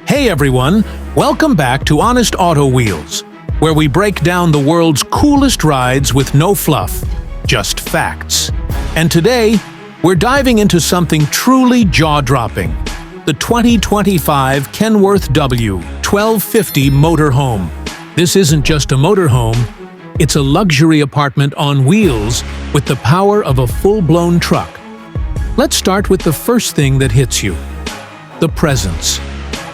Hey everyone, welcome back to Honest Auto Wheels, where we break down the world's coolest rides with no fluff, just facts. And today, we're diving into something truly jaw-dropping, the 2025 Kenworth W1250 Motorhome. This isn't just a motorhome, it's a luxury apartment on wheels with the power of a full-blown truck. Let's start with the first thing that hits you, the presence.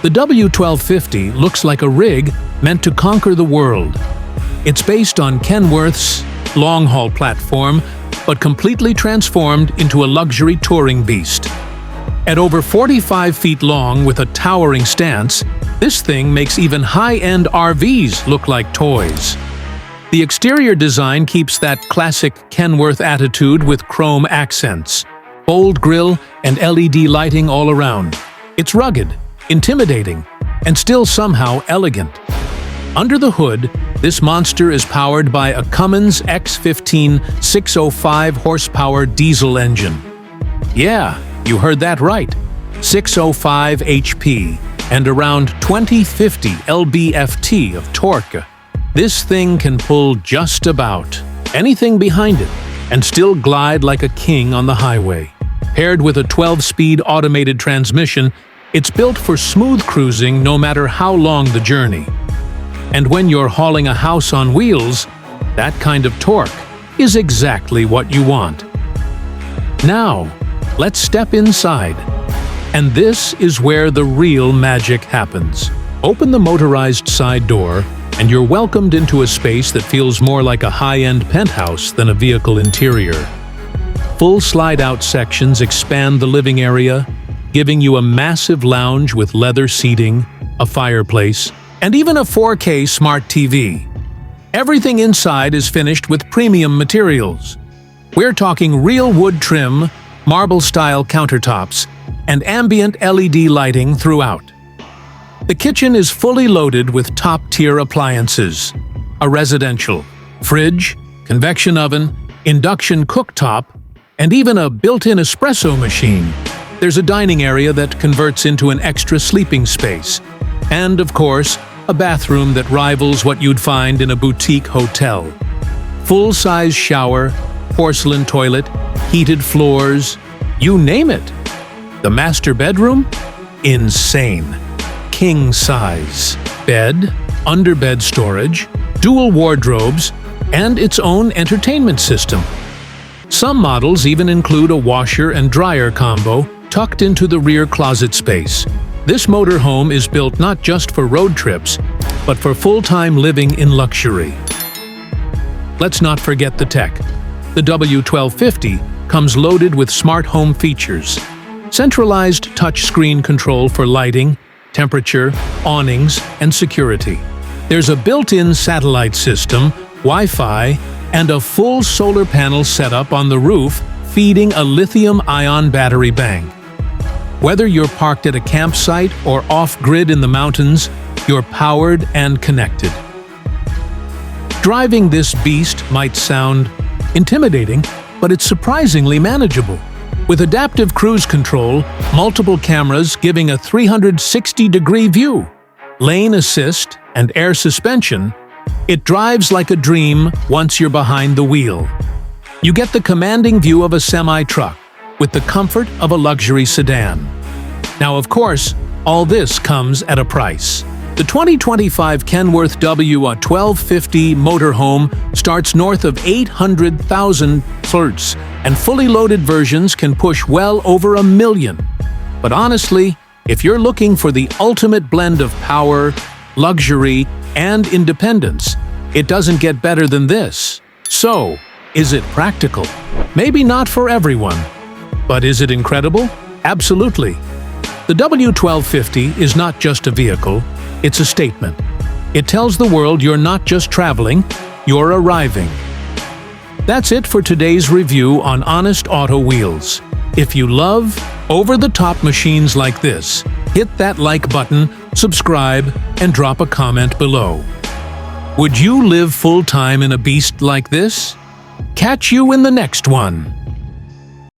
The W1250 looks like a rig meant to conquer the world. It's based on Kenworth's long-haul platform, but completely transformed into a luxury touring beast. At over 45 feet long with a towering stance, this thing makes even high-end RVs look like toys. The exterior design keeps that classic Kenworth attitude with chrome accents, bold grille, and LED lighting all around. It's rugged, intimidating, and still somehow elegant. Under the hood, this monster is powered by a Cummins X15 605 horsepower diesel engine. Yeah, you heard that right, 605 HP and around 2050 lb-ft of torque. This thing can pull just about anything behind it and still glide like a king on the highway. Paired with a 12-speed automated transmission, it's built for smooth cruising no matter how long the journey. And when you're hauling a house on wheels, that kind of torque is exactly what you want. Now, let's step inside. And this is where the real magic happens. Open the motorized side door, and you're welcomed into a space that feels more like a high-end penthouse than a vehicle interior. Full slide-out sections expand the living area, giving you a massive lounge with leather seating, a fireplace, and even a 4K smart TV. Everything inside is finished with premium materials. We're talking real wood trim, marble-style countertops, and ambient LED lighting throughout. The kitchen is fully loaded with top-tier appliances, a residential fridge, convection oven, induction cooktop, and even a built-in espresso machine. There's a dining area that converts into an extra sleeping space. And, of course, a bathroom that rivals what you'd find in a boutique hotel. Full-size shower, porcelain toilet, heated floors, you name it. The master bedroom? Insane. King-size. Bed, underbed storage, dual wardrobes, and its own entertainment system. Some models even include a washer and dryer combo tucked into the rear closet space. This motorhome is built not just for road trips, but for full-time living in luxury. Let's not forget the tech. The W1250 comes loaded with smart home features. Centralized touchscreen control for lighting, temperature, awnings, and security. There's a built-in satellite system, Wi-Fi, and a full solar panel setup on the roof feeding a lithium-ion battery bank. Whether you're parked at a campsite or off-grid in the mountains, you're powered and connected. Driving this beast might sound intimidating, but it's surprisingly manageable. With adaptive cruise control, multiple cameras giving a 360-degree view, lane assist, and air suspension, it drives like a dream once you're behind the wheel. You get the commanding view of a semi-truck, with the comfort of a luxury sedan. Now, of course, all this comes at a price. The 2025 Kenworth W1250 Motorhome starts north of $800,000, and fully loaded versions can push well over $1 million. But honestly, if you're looking for the ultimate blend of power, luxury, and independence, it doesn't get better than this. So, is it practical? Maybe not for everyone. But is it incredible? Absolutely. The W1250 is not just a vehicle, it's a statement. It tells the world you're not just traveling, you're arriving. That's it for today's review on Honest Auto Wheels. If you love over-the-top machines like this, hit that like button, subscribe, and drop a comment below. Would you live full-time in a beast like this? Catch you in the next one!